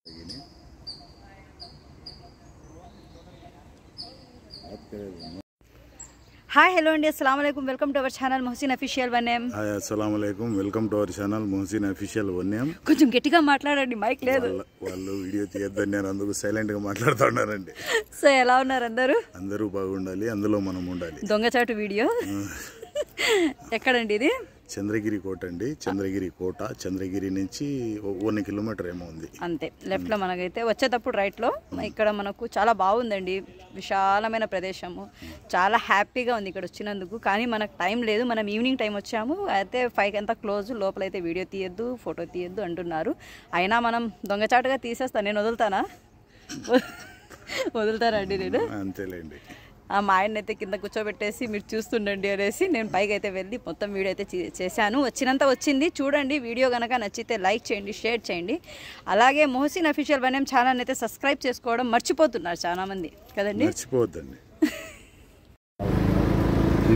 Hi hello अंडी अस्सलाम वालेकुम welcome to our channel Mohsin official వన్నేమ్. హాయ్ అస్సలాం వాలేకుం welcome to our channel Mohsin official వన్నేమ్. కొంచెం గట్టిగా మాట్లాడండి, మైక్ లేదు. వాళ్ళు వీడియో తీయొద్దని నేను అందుకు సైలెంట్ గా మాట్లాడుతున్నానండి. సో ఎలా ఉన్నారు అందరూ? అందరూ బాగుండాలి, అందులో మనం ఉండాలి. దొంగచాటు వీడియో ఎక్కడండి ఇది? చంద్రగిరి కోట అండి. చంద్రగిరి కోట చంద్రగిరి నుంచి 1 కిలోమీటర్ ఏమో ఉంది అంతే. లెఫ్ట్ లో మనకైతే వచ్చేటప్పుడు రైట్ లో ఇక్కడ మనకు చాలా బాగుందండి, విశాలమైన ప్రదేశము, చాలా హ్యాపీగా ఉంది ఇక్కడ వచ్చినందుకు. కానీ మనకు టైం లేదు, మనం ఈవినింగ్ టైం వచ్చాము. అయితే 5 అంతా క్లోజ్, లోపలైతే వీడియో తీయద్దు ఫోటో తీయద్దు అంటున్నారు. అయినా మనం దొంగచాటుగా తీసేస్తాను. నేను వదులుతానా? వదులుతారా అండి? నేను అంతేలేండి. మా ఆయన అయితే కింద కూర్చోబెట్టేసి మీరు చూస్తుండండి అనేసి నేను పైకి అయితే వెళ్ళి మొత్తం వీడియో అయితే చేశాను. వచ్చినంత వచ్చింది. చూడండి, వీడియో కనుక నచ్చితే లైక్ చేయండి, షేర్ చేయండి. అలాగే మొహసిన్ అఫీషియల్ వన్నేమ్ ఛానల్ అయితే సబ్స్క్రైబ్ చేసుకోవడం మర్చిపోతున్నారు చాలా మంది కదండి. మర్చిపోవద్దండి.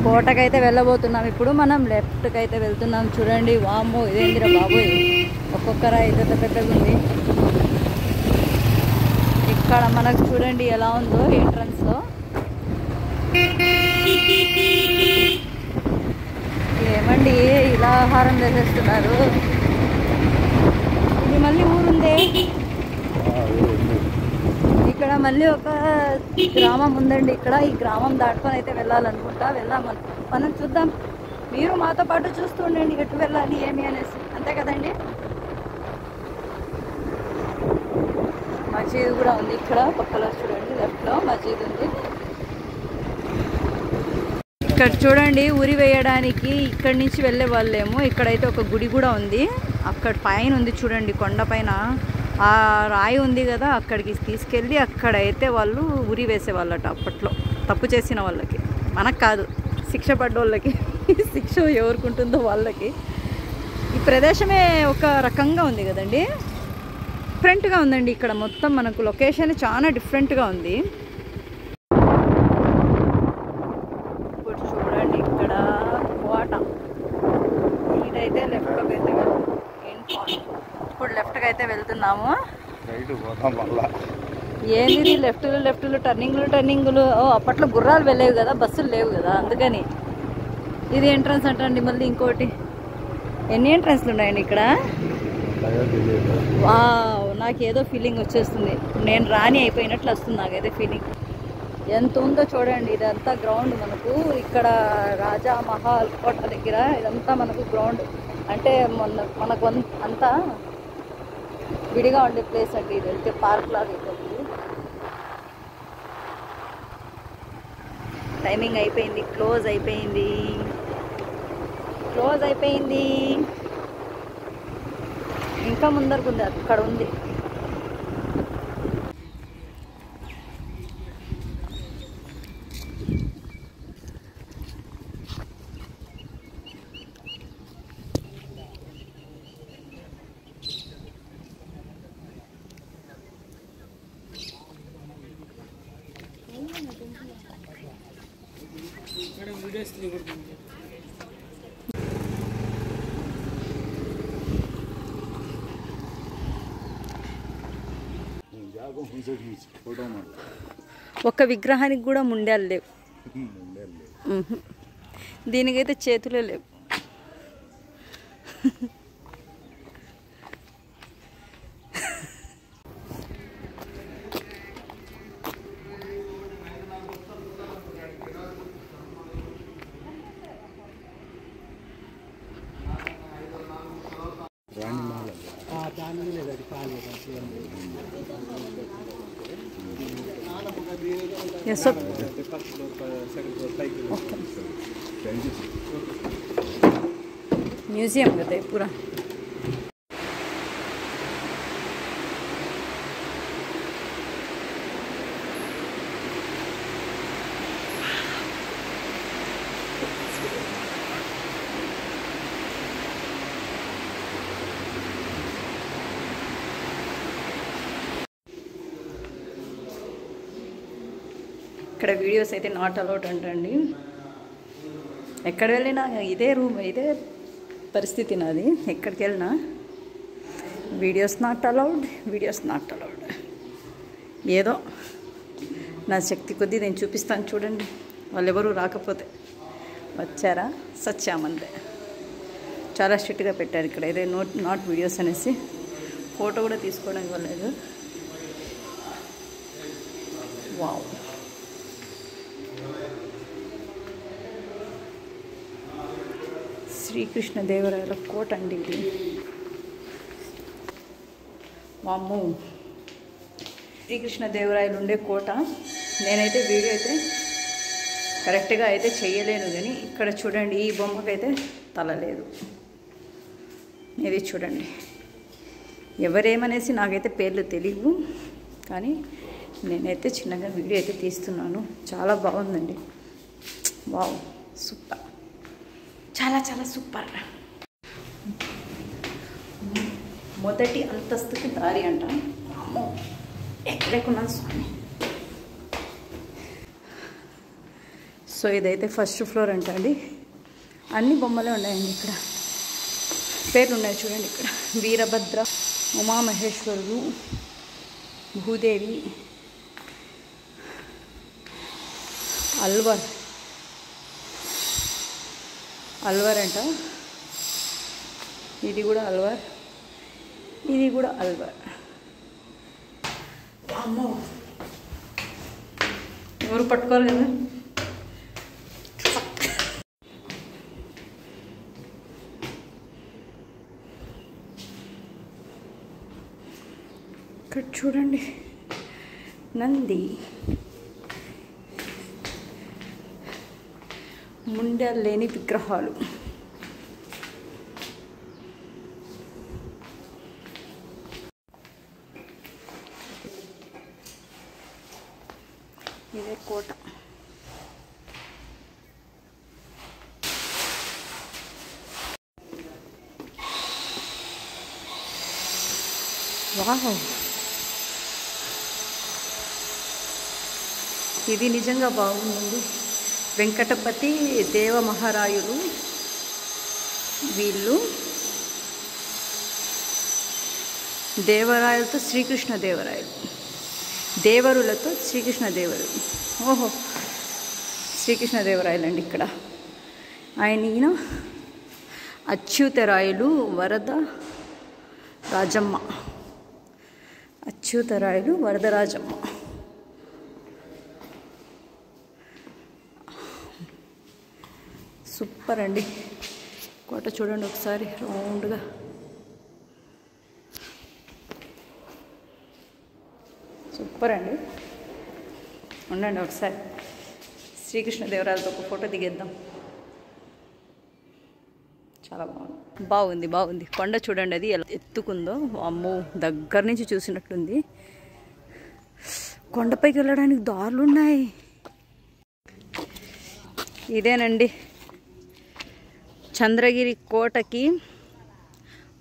కోటకైతే వెళ్ళబోతున్నాం. ఇప్పుడు మనం లెఫ్ట్కి అయితే వెళ్తున్నాం. చూడండి, వామ్మో ఇదేందిరా బాబోయ్, ఒక్కొక్కర అయితే పెద్దగా ఉంది. ఇక్కడ మనకు చూడండి ఎలా ఉందో ఎంట్రన్స్లో. ఏమండి ఇలా ఆహారం వేసేస్తున్నారు? ఇది మళ్ళీ ఊరుందే. ఇక్కడ మళ్ళీ ఒక గ్రామం ఉందండి. ఇక్కడ ఈ గ్రామం దాటుకొని అయితే వెళ్ళాలనుకుంటా. వెళ్దాం మనం, చూద్దాం. మీరు మాతో పాటు చూస్తూ ఉండండి ఎటు వెళ్ళాలి ఏమి అనేసి, అంతే కదండి. మసీదు కూడా ఉంది ఇక్కడ పక్కలో. చూడండి లెఫ్ట్లో మసీదు ఉంది. ఇక్కడ చూడండి, ఉరి వేయడానికి ఇక్కడి నుంచి వెళ్ళే వాళ్ళేమో. ఇక్కడైతే ఒక గుడి కూడా ఉంది. అక్కడ పైన ఉంది చూడండి, కొండ పైన ఆ రాయి ఉంది కదా, అక్కడికి తీసుకెళ్ళి అక్కడైతే వాళ్ళు ఉరి వేసేవాళ్ళట అప్పట్లో, తప్పు చేసిన వాళ్ళకి. మనకు కాదు, శిక్ష పడ్డోళ్ళకి. శిక్ష ఎవరికి ఉంటుందో వాళ్ళకి. ఈ ప్రదేశమే ఒక రకంగా ఉంది కదండి, డిఫరెంట్గా ఉందండి. ఇక్కడ మొత్తం మనకు లొకేషన్ చాలా డిఫరెంట్గా ఉంది. ఇక్కడ కోట ఇదైతే లెఫ్ట్లోకి అయితే ఇప్పుడు లెఫ్ట్కి అయితే వెళ్తున్నాము. ఏంది లెఫ్ట్లు టర్నింగులు. అప్పట్లో గుర్రాలు వెళ్ళేవి కదా, బస్సులు లేవు కదా, అందుకని. ఇది ఎంట్రన్స్ అంటండి. మళ్ళీ ఇంకోటి. ఎన్ని ఎంట్రన్స్లు ఉన్నాయండి ఇక్కడ? నాకు ఏదో ఫీలింగ్ వచ్చేస్తుంది. నేను రాణి అయిపోయినట్లు వస్తుంది నాకైతే ఫీలింగ్. ఎంత ఉందో చూడండి. ఇదంతా గ్రౌండ్ మనకు. ఇక్కడ రాజా మహల్ కోట దగ్గర ఇదంతా మనకు గ్రౌండ్. అంటే మనకు అంతా విడిగా ఉండే ప్లేస్ అండి. ఇది వెళ్తే పార్క్ లాగా అయిపోతుంది. టైమింగ్ అయిపోయింది, క్లోజ్ అయిపోయింది. ఇంకా ముందరకు అక్కడ ఉంది. ఒక్క విగ్రహానికి కూడా ముండాలు లేవు. దీనికైతే చేతులే లేవు. Yes, sir. Okay. म्यूजियम का है पूरा. ఇక్కడ వీడియోస్ అయితే నాట్ అలౌడ్ అంటండి. ఎక్కడ వెళ్ళినా ఇదే రూమ్, ఇదే పరిస్థితి నాది. ఎక్కడికి వెళ్ళినా వీడియోస్ నాట్ అలౌడ్. ఏదో నా శక్తి కొద్దీ నేను చూపిస్తాను చూడండి. వాళ్ళు ఎవరు రాకపోతే వచ్చారా సచ్చామందే. చాలా స్ట్రిక్ట్గా పెట్టారు ఇక్కడ, ఇదే నాట్ వీడియోస్ అనేసి. ఫోటో కూడా తీసుకోవడం ఇవ్వలేదు. వావ్, శ్రీకృష్ణదేవరాయల కోట అండి ఇది. వామ్మో, శ్రీకృష్ణదేవరాయలు ఉండే కోట. నేనైతే వీడియో అయితే కరెక్ట్గా అయితే చేయలేను, కానీ ఇక్కడ చూడండి, ఈ బొమ్మకైతే తల లేదు. ఇది చూడండి, ఎవరేమనేసి నాకైతే పేర్లు తెలియవు, కానీ నేనైతే చిన్నగా వీడియో అయితే తీస్తున్నాను. చాలా బాగుందండి. వావ్, సూపర్, చాలా చాలా సూపర్. మొదటి అంతస్తుకి దారి అంట. అమ్మో, ఎక్కడెక్కున్నాను స్వామి. సో ఇదైతే ఫస్ట్ ఫ్లోర్ అంట అండి. అన్ని బొమ్మలే ఉన్నాయండి ఇక్కడ, పేర్లు ఉన్నాయి చూడండి. ఇక్కడ వీరభద్ర, ఉమామహేశ్వరుడు, భూదేవి, అల్వర్ అంట. ఇది కూడా అల్వర్, ఇది కూడా అల్వర్. అమ్మో, ఎవరు పట్టుకోరు కదా. ఇక్కడ చూడండి, నంది, ముండలు లేని విగ్రహాలు. ఇదే కోట. వావ్, ఇది నిజంగా బాగుందండి. వెంకటపతి దేవ మహారాయులు వీళ్ళు. దేవరాయలతో శ్రీకృష్ణదేవరాయలు, దేవరులతో శ్రీకృష్ణదేవరులు. ఓహో, శ్రీకృష్ణదేవరాయలు అండి ఇక్కడ. ఈయన అచ్యుతరాయలు వరద రాజమ్మ. అచ్యుతరాయలు వరదరాజమ్మ. సూపర్ అండి కోట. చూడండి ఒకసారి రౌండ్గా. సూపర్ అండి. ఉండండి ఒకసారి శ్రీకృష్ణదేవరాయలతో ఒక ఫోటో దిగేద్దాం. చాలా బాగుంది. కొండ చూడండి, అది ఎలా ఎత్తుకుందో. అమ్మో, దగ్గర నుంచి చూసినట్లుంది. కొండపైకి వెళ్ళడానికి దారులు ఉన్నాయి. ఇదేనండి చంద్రగిరి కోటకి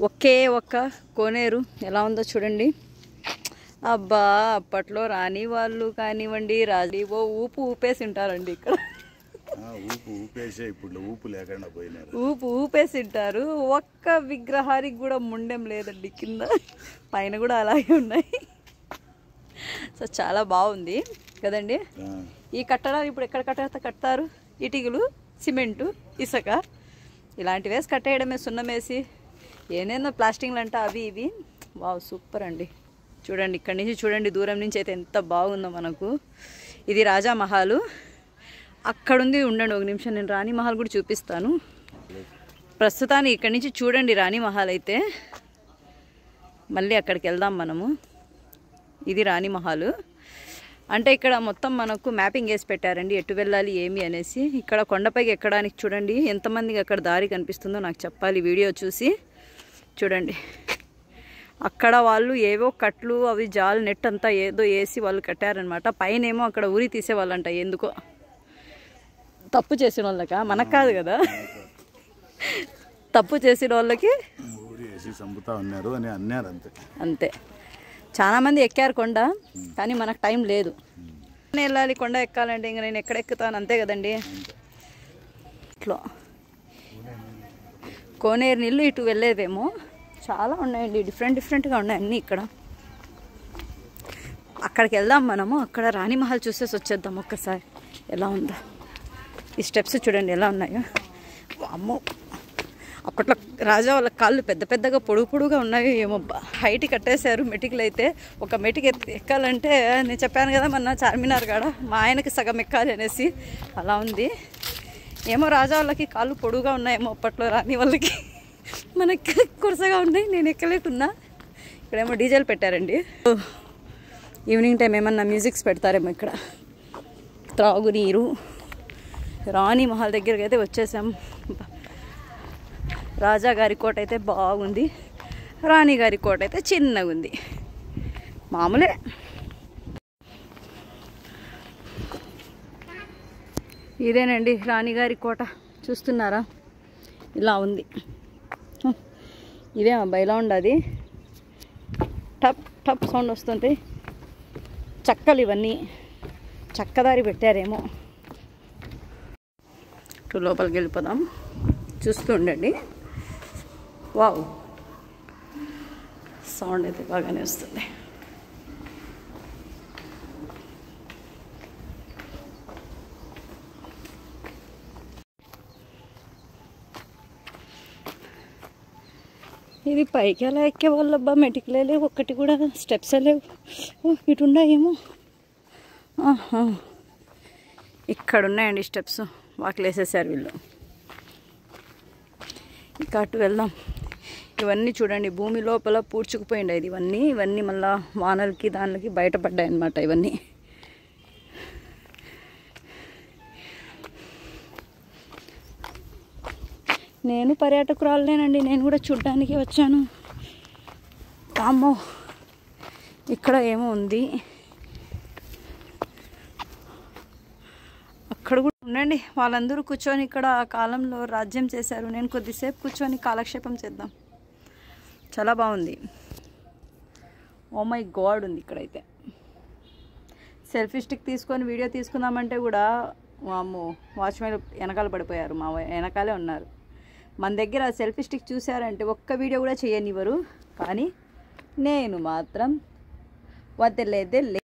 ఒకే ఒక్క కోనేరు. ఎలా ఉందో చూడండి. అబ్బా, అప్పట్లో రాని వాళ్ళు కానివ్వండి, రాజీవో ఊపు ఊపేసి ఉంటారండి ఇక్కడ. ఊపేసి ఉంటారు. ఒక్క విగ్రహానికి కూడా ముండెం లేదండి కింద, పైన కూడా అలాగే ఉన్నాయి. సో చాలా బాగుంది కదండి. ఈ కట్టడాలు ఇప్పుడు ఎక్కడ కడతారు? ఇటుకలు, సిమెంటు, ఇసుక ఇలాంటి వేసి కట్టేయడమే, సున్నమేసి ఏనేందో ప్లాస్టింగ్లు అంట అవి ఇవి. వావ్, సూపర్ అండి. చూడండి, ఇక్కడి నుంచి చూడండి, దూరం నుంచి అయితే ఎంత బాగుందో మనకు. ఇది రాజా మహల్ అక్కడుంది. ఉండండి ఒక నిమిషం, నేను రాణి మహల్ కూడా చూపిస్తాను. ప్రస్తుతానికి ఇక్కడి నుంచి చూడండి రాణి మహల్ అయితే. మళ్ళీ అక్కడికి వెళ్దాం మనము. ఇది రాణి మహల్ అంటే ఇక్కడ మొత్తం మనకు మ్యాపింగ్ వేసి పెట్టారండి, ఎటు వెళ్ళాలి ఏమి అనేసి. ఇక్కడ కొండపైకి ఎక్కడానికి చూడండి ఎంతమందికి అక్కడ దారి కనిపిస్తుందో నాకు చెప్పాలి వీడియో చూసి. చూడండి, అక్కడ వాళ్ళు ఏవో కట్లు అవి జాల్ నెట్ అంతా ఏదో వేసి వాళ్ళు కట్టారనమాట. పైన ఏమో అక్కడ ఊరి తీసేవాళ్ళంట. ఎందుకో తప్పు చేసిన వాళ్ళక, మనకు కాదు కదా, తప్పు చేసిన వాళ్ళకి అంతే. చాలా మంది ఎక్కారు కొండ, కానీ మనకు టైం లేదు. వెళ్ళాలి కొండ ఎక్కాలంటే ఇంక నేను ఎక్కడ ఎక్కుతాను, అంతే కదండి. ఇట్లా కోనేరు నీళ్ళు ఇటు వెళ్ళేదేమో. చాలా ఉన్నాయండి, డిఫరెంట్గా ఉన్నాయి అన్నీ ఇక్కడ. అక్కడికి వెళ్దాం మనము, అక్కడ రాణి మహల్ చూసేసి వచ్చేద్దాం ఒక్కసారి ఎలా ఉందో. ఈ స్టెప్స్ చూడండి ఎలా ఉన్నాయో. అమ్మో, అప్పట్లో రాజా వాళ్ళ కాళ్ళు పెద్దగా పొడుగుగా ఉన్నాయి ఏమబ్బా. హైట్ కట్టేశారు మెటికలు అయితే. ఒక మెటికి ఎక్కాలంటే నేను చెప్పాను కదా మొన్న చార్మినార్ కాడ మా ఆయనకి సగం ఎక్కాలి అనేసి, అలా ఉంది. ఏమో రాజా వాళ్ళకి కాళ్ళు పొడుగుగా ఉన్నాయేమో అప్పట్లో, రాని వాళ్ళకి మనకి కురసగా ఉన్నాయి. నేను ఎక్కలేకున్నా. ఇక్కడేమో డీజేలు పెట్టారండి. ఈవినింగ్ టైం ఏమన్నా మ్యూజిక్స్ పెడతారేమో ఇక్కడ. త్రాగునీరు. రాణి మహల్ దగ్గరికి అయితే వచ్చేసాం. రాజా గారి కోట అయితే బాగుంది, రాణి గారి కోట అయితే చిన్నగా ఉంది, మామూలే. ఇదేనండి రాణిగారి కోట, చూస్తున్నారా ఇలా ఉంది. ఇదే బయలా ఉండదు, టప్ టప్ సౌండ్ వస్తుంది. చక్కలు ఇవన్నీ చక్కదారి పెట్టారేమో. లోపలికి వెళ్ళిపోదాం, చూస్తూ ఉండండి. వావ్, సౌండ్ అయితే బాగానే వస్తుంది. ఇది పైకి ఎలా ఎక్కే వాళ్ళబ్బా, మెటికలే లేవు ఒక్కటి కూడా, స్టెప్స్ లేవు. ఇటు ఉన్నాయేమో, ఇక్కడ ఉన్నాయండి స్టెప్స్, వాకిలు వేసేసారు వీళ్ళు. ఇక అటు వెళ్దాం. ఇవన్నీ చూడండి భూమి లోపల పూడ్చుకుపోయింది ఇవన్నీ మళ్ళీ వానలకి దానికి బయటపడ్డాయి అన్నమాట ఇవన్నీ. నేను పర్యాటకురాలేనండి, నేను కూడా చూడ్డానికి వచ్చాను. అమ్మో, ఇక్కడ ఏమో ఉంది, అక్కడ కూడా ఉండండి. వాళ్ళందరూ కూర్చొని ఇక్కడ ఆ కాలంలో రాజ్యం చేశారు. నేను కొద్దిసేపు కూర్చొని కాలక్షేపం చేద్దాం. చాలా బాగుంది. ఓ మై గాడ్ ఉంది ఇక్కడైతే. సెల్ఫీ స్టిక్ తీసుకొని వీడియో తీసుకుందామంటే కూడా అమ్మో, వాచ్మెన్ వెనకాల పడిపోయారు, మా వెనకాలే ఉన్నారు. మన దగ్గర సెల్ఫీ స్టిక్ చూసారంటే ఒక్క వీడియో కూడా చేయనివ్వరు, కానీ నేను మాత్రం వదిలేదే లే.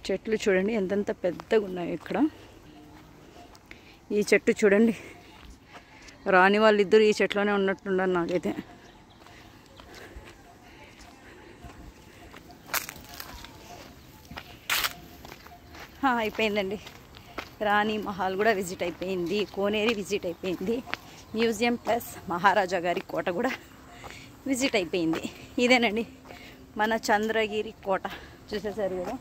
చెట్లు చూడండి ఎంతెంత పెద్దగా ఉన్నాయి ఇక్కడ. ఈ చెట్టు చూడండి, రాని వాళ్ళిద్దరు ఈ చెట్లోనే ఉన్నట్టున్నారు నాకైతే. అయిపోయిందండి, రాణి మహల్ కూడా విజిట్ అయిపోయింది, కోనేరి విజిట్ అయిపోయింది, మ్యూజియం ప్లస్ మహారాజా గారి కోట కూడా విజిట్ అయిపోయింది. ఇదేనండి మన చంద్రగిరి కోట, చూసేసారు కదా.